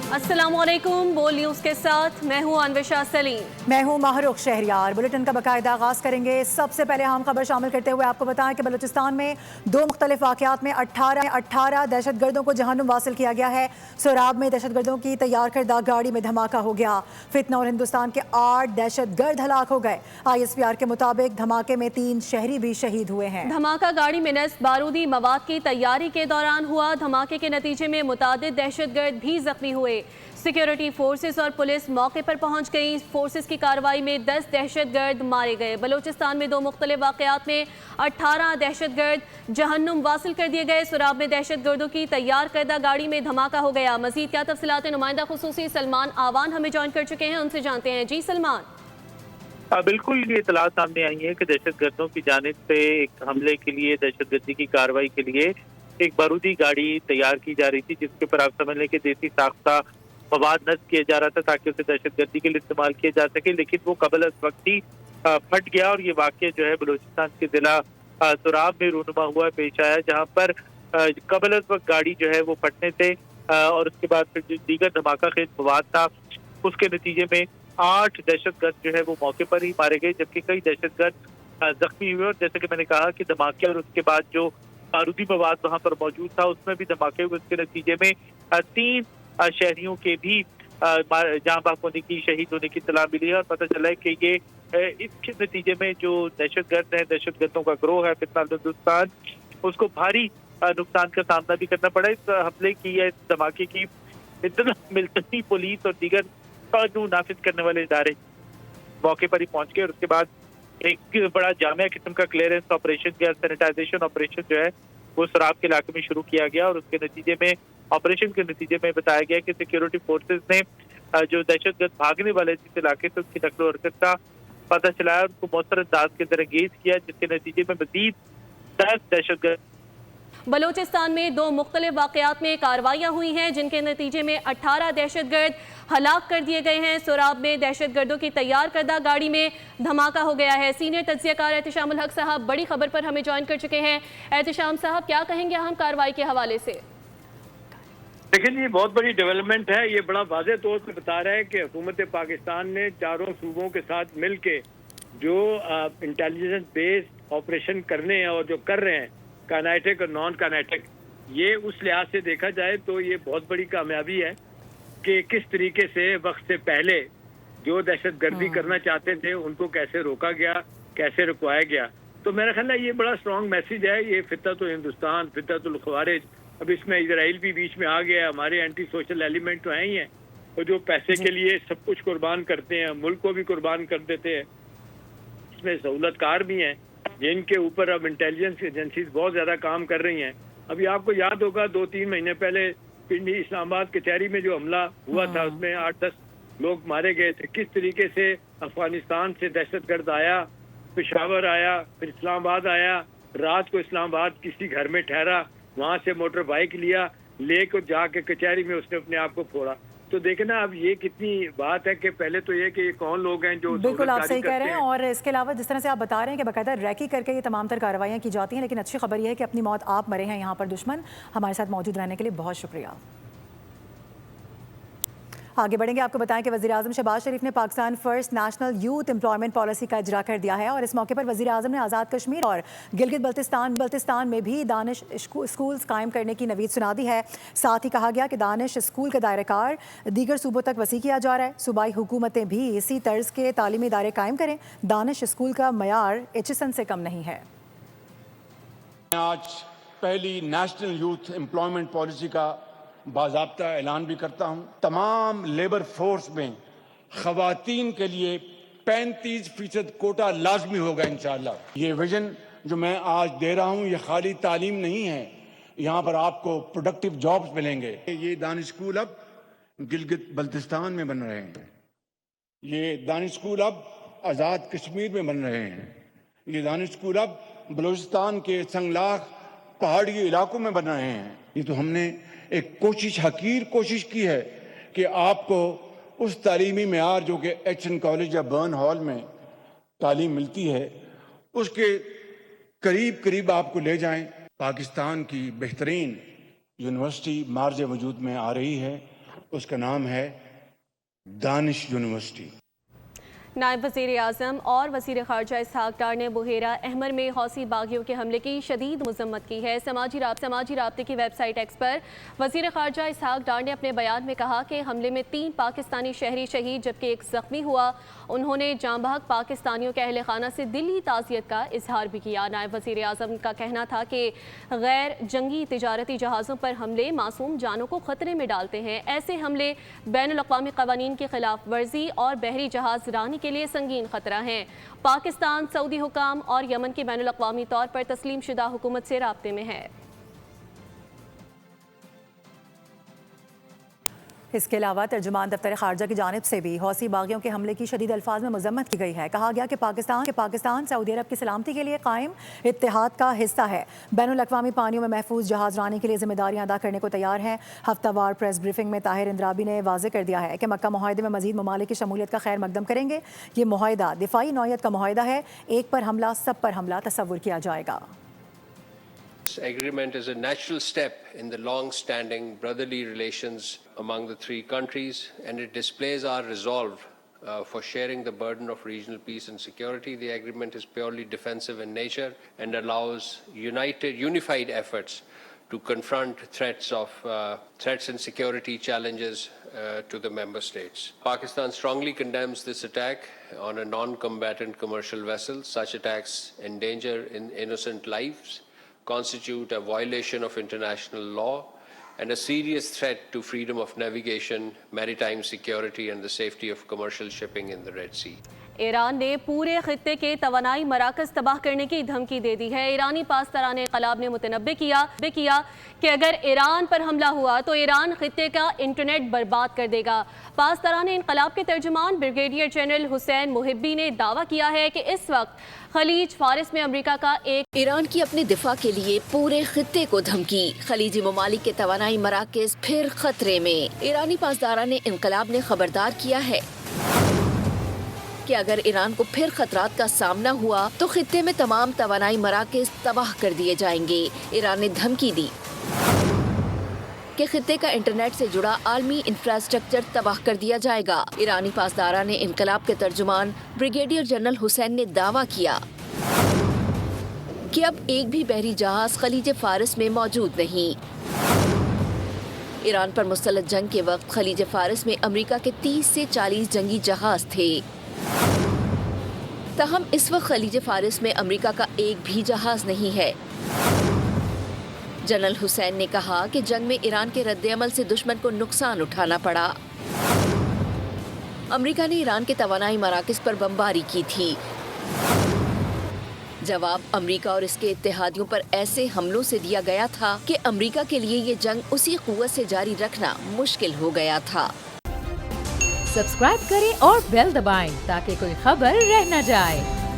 अस्सलाम वालेकुम। बोल न्यूज़ के साथ मैं हूं अन्वेशा सलीम। मैं हूं माहरुख शहरियार। बुलेटिन का बाकायदा आगाज़ करेंगे। सबसे पहले हम खबर शामिल करते हुए आपको बताएं कि बलूचिस्तान में दो मुख्तलिफ वाक़यात में 18 दहशतगर्दों को जहन्नुम वासिल किया गया है। सोराब में दहशतगर्दों की तैयार करदा गाड़ी में धमाका हो गया। फितना और हिंदुस्तान के 8 दहशतगर्द हलाक हो गए। ISPR के मुताबिक धमाके में 3 शहरी भी शहीद हुए हैं। धमाका गाड़ी में नस्ब बारूदी मवाद की तैयारी के दौरान हुआ। धमाके के नतीजे में मुतादिद दहशतगर्द भी जख्मी हुए। सिक्योरिटी फोर्सेस और पुलिस मौके पर पहुंच गई। फोर्सेस की कार्रवाई में 10 दहशतगर्द मारे गए। बलूचिस्तान में दो मुख्तलिफ वाक़यात में 18 दहशतगर्द जहन्नुम वासिल कर दिए गए। सुराब में दहशतगर्दों की तैयार करदा गाड़ी में धमाका हो गया। मजीद क्या तफसीलात नुमाइंदा खुसूसी सलमान आवान हमें ज्वाइन कर चुके हैं, उनसे जानते हैं। जी सलमान। बिल्कुल, ये इतला सामने आई है कि दहशतगर्दों की जानिब से एक हमले के लिए, दहशतगर्दी की कार्रवाई के लिए एक बारूदी गाड़ी तैयार की जा रही थी, जिसके ऊपर आप समझ लें कि देसी साख्ता मवाद नस्ब किया जा रहा था ताकि उसे दहशतगर्दी के लिए इस्तेमाल किया जा सके, लेकिन वो कबल अज़ वक्त ही फट गया। और ये वाक़या जो है बलूचिस्तान के जिला सोराब में रूनुमा हुआ पेश आया, जहाँ पर कबल अज़ वक्त गाड़ी जो है वो फटने से और उसके बाद फिर जो दीगर धमाका खेज मवाद था, उसके नतीजे में 8 दहशतगर्द जो है वो मौके पर ही मारे गए, जबकि कई दहशतगर्द जख्मी हुए। और जैसे कि मैंने कहा कि धमाके और उसके बाद जो बारूदी मवाद वहां पर मौजूद था, उसमें भी धमाके हुए। उसके नतीजे में 3 शहरियों के भी जान बाक होने की, शहीद होने की इत्तला मिली है। और पता चला है कि ये इसके नतीजे में जो दहशतगर्द है, दहशतगर्दों का गिरोह है फितना हिंदुस्तान, उसको भारी नुकसान का सामना भी करना पड़ा। इस हमले की या इस धमाके की इतना मिलिट्री, पुलिस और दीगर कानून नाफिज करने वाले इदारे मौके पर ही पहुंच गए। और उसके बाद एक बड़ा जामिया किस्म का क्लियरेंस ऑपरेशन या सैनिटाइजेशन ऑपरेशन जो है वो शराब के इलाके में शुरू किया गया। और उसके नतीजे में, ऑपरेशन के नतीजे में बताया गया कि सिक्योरिटी फोर्सेस ने जो दहशतगर्द भागने वाले जिस इलाके से उसकी नकलो हरकत का पता चलाया, उनको मौसर अंदाज के अंदर एंगेज किया, जिसके नतीजे में मजीद 10 दहशतगर्द। बलूचिस्तान में दो मुख्तलिफ वाक़यात में कार्रवाइयाँ हुई हैं, जिनके नतीजे में 18 दहशतगर्द हलाक कर दिए गए हैं। सोराब में दहशतगर्दों की तैयार करदा गाड़ी में धमाका हो गया है। सीनियर तज्ज़ियाकार एहतिशाम उल हक साहब बड़ी खबर पर हमें ज्वाइन कर चुके हैं। एहतिशाम साहब, क्या कहेंगे अहम कार्रवाई के हवाले से? लेकिन ये बहुत बड़ी डेवलपमेंट है। ये बड़ा वाज़ेह तौर पर बता रहा है कि हुकूमत पाकिस्तान ने चारों सूबों के साथ मिल के जो इंटेलिजेंस बेस्ड ऑपरेशन करने हैं और जो कर रहे हैं, काइनेटिक और नॉन काइनेटिक, ये उस लिहाज से देखा जाए तो ये बहुत बड़ी कामयाबी है कि किस तरीके से वक्त से पहले जो दहशतगर्दी करना चाहते थे उनको कैसे रोका गया, कैसे रुकवाया गया। तो मेरा ख्याल है ये बड़ा स्ट्रॉन्ग मैसेज है। ये फितरतुल हिंदुस्तान, फितरतुल खवारिज, अब इसमें इजराइल भी बीच में आ गया। हमारे एंटी सोशल एलिमेंट तो हैं ही हैं, और जो पैसे के लिए सब कुछ कुर्बान करते हैं, मुल्क को भी कुर्बान कर देते हैं। इसमें सहूलतकार भी हैं जिनके ऊपर अब इंटेलिजेंस एजेंसीज बहुत ज़्यादा काम कर रही हैं। अभी आपको याद होगा 2-3 महीने पहले पिंडी इस्लामाबाद कचहरी में जो हमला हुआ था, उसमें 8-10 लोग मारे गए थे। किस तरीके से अफगानिस्तान से दहशतगर्द आया, पेशावर आया, फिर इस्लामाबाद आया, रात को इस्लामाबाद किसी घर में ठहरा, वहाँ से मोटर बाइक लिया, लेकर जाके कचहरी में उसने अपने आप को फोड़ा। तो देखे ना, अब ये कितनी बात है कि पहले तो ये कि ये कौन लोग हैं जो बिल्कुल आप सही कह रहे हैं। और इसके अलावा जिस तरह से आप बता रहे हैं कि बाकायदा रैकी करके ये तमाम तर कार्रवाइयाँ की जाती हैं, लेकिन अच्छी खबर यह है कि अपनी मौत आप मरे हैं यहाँ पर दुश्मन। हमारे साथ मौजूद रहने के लिए बहुत शुक्रिया। आगे बढ़ेंगे, आपको बताएं कि वज़ीर-ए-आज़म शहबाज शरीफ ने Pakistan first national youth employment policy का इजरा कर दिया है। और इस मौके पर वज़ीर-ए-आज़म ने आज़ाद कश्मीर और गिलगित बल्तिस्तान में भी दानिश स्कूल्स कायम करने की नवीद सुना दी है। साथ ही कहा गया कि दानिश स्कूल का दायरेकार दीगर सूबों तक वसी किया जा रहा है। सूबाई हुकूमतें भी इसी तर्ज के तालीमी इदारे कायम करें। दानिश स्कूल का मयार HSN से कम नहीं है। आज पहली नेशनल यूथ एम्प्लॉयमेंट पॉलिसी का बाज़ाब्ता ऐलान भी करता हूँ। तमाम लेबर फोर्स में ख़वातीन के लिए 35% कोटा लाजमी होगा इंशाअल्लाह। ये विजन जो मैं आज दे रहा हूँ, ये खाली तालीम नहीं है, यहाँ पर आपको प्रोडक्टिव जॉब्स मिलेंगे। ये दानिश स्कूल अब गिलगित बल्तिस्तान में बन रहे हैं, ये दानिश स्कूल अब आज़ाद कश्मीर में बन रहे हैं, ये दानिश स्कूल अब बलूचिस्तान के संगलाख पहाड़ी इलाकों में बन रहे हैं। ये तो हमने एक हकीर कोशिश की है कि आपको उस तालीमी मेयार जो कि HN कॉलेज या बर्न हॉल में तालीम मिलती है, उसके करीब करीब आपको ले जाएं। पाकिस्तान की बेहतरीन यूनिवर्सिटी मार्ज वजूद में आ रही है اس کا نام ہے دانش یونیورسٹی۔ نائب وزیر اعظم اور وزیر خارجہ اسحاق ڈار نے بحیرہ احمر میں حوثی باغیوں کے حملے کی شدید مذمت کی ہے۔ سماجی رابطے کی ویب سائٹ ایکس پر وزیر خارجہ اسحاق ڈار نے اپنے بیان میں کہا کہ حملے میں 3 پاکستانی شہری شہید جبکہ 1 زخمی ہوا۔ انہوں نے جاں بحق پاکستانیوں کے اہل خانہ سے دلی تعزیت کا اظہار بھی کیا۔ نائب وزیر اعظم کا کہنا تھا کہ غیر جنگی تجارتی جہازوں پر حملے معصوم جانوں کو خطرے میں ڈالتے ہیں۔ ایسے حملے بین الاقوامی قوانین کی خلاف ورزی اور بحری جہاز رانی کے لیے سنگین خطرہ ہیں۔ پاکستان سعودی حکام اور یمن کی بین الاقوامی طور پر تسلیم شدہ حکومت سے رابطے میں ہے۔ اس کے علاوہ ترجمان دفتر خارجہ کی جانب سے بھی حوثی باغیوں کے حملے کی شدید الفاظ میں مذمت کی گئی ہے۔ کہا گیا کہ پاکستان سعودی عرب کی سلامتی کے لیے قائم اتحاد کا حصہ ہے، بین الاقوامی پانیوں میں محفوظ جہاز رانی کے لیے ذمہ داریاں ادا کرنے کو تیار ہے۔ ہفتہ وار پریس بریفنگ میں طاہر اندرابی نے واضح کر دیا ہے کہ مکہ معاہدے میں مزید ممالک کی شمولیت کا خیر مقدم کریں گے۔ یہ معاہدہ دفاعی نوعیت کا معاہدہ ہے، ایک پر حملہ سب پر حملہ تصور کیا جائے گا۔ This agreement is a natural step in the long-standing brotherly relations among the 3 countries, and it displays our resolve for sharing the burden of regional peace and security. The agreement is purely defensive in nature and allows unified efforts to confront threats and security challenges to the member states. Pakistan strongly condemns this attack on a non-combatant commercial vessel. Such attacks endanger innocent lives, constitute a violation of international law, and a serious threat to freedom of navigation, maritime security, and the safety of commercial shipping in the Red Sea. Iran نے پورے خطے کے توانائی مراکز تباہ کرنے کی دھمکی دے دی ہے۔ ایرانی پاسداران انقلاب نے متنبع کیا کہ اگر ایران پر حملہ ہوا تو ایران خطے کا انٹرنیٹ برباد کر دے گا۔ پاسداران انقلاب کے ترجمان بریگیڈیئر جنرل حسین محبی نے دعویٰ کیا ہے کہ اس وقت خلیج فارس میں امریکہ کا ایران کی اپنے دفاع کے لیے پورے خطے کو دھمکی، خلیجی ممالک کے توانائی مراکز پھر خطرے میں۔ ایرانی پاسداران انقلاب نے خبردار کیا ہے کہ اگر ایران کو پھر خطرات کا سامنا ہوا تو خطے میں تمام توانائی مراکز تباہ کر دیے جائیں گے۔ ایران نے دھمکی دی کہ خطے کا انٹرنیٹ سے جڑا عالمی انفراسٹرکچر تباہ کر دیا جائے گا۔ ایرانی پاسداران انقلاب کے ترجمان بریگیڈیئر جنرل حسین نے دعویٰ کیا کہ اب ایک بھی بحری جہاز خلیج فارس میں موجود نہیں۔ ایران پر مسلط جنگ کے وقت خلیج فارس میں امریکہ کے 30 سے 40 جنگی جہاز تھے، تاہم اس وقت خلیج فارس میں امریکہ کا ایک بھی جہاز نہیں ہے۔ جنرل حسین نے کہا کہ جنگ میں ایران کے رد عمل سے دشمن کو نقصان اٹھانا پڑا۔ امریکہ نے ایران کے توانائی مراکز پر بمباری کی تھی۔ جواب امریکہ اور اس کے اتحادیوں پر ایسے حملوں سے دیا گیا تھا کہ امریکہ کے لیے یہ جنگ اسی قوت سے جاری رکھنا مشکل ہو گیا تھا۔ سبسکرائب کریں اور بیل دبائیں تاکہ کوئی خبر رہ نہ جائے۔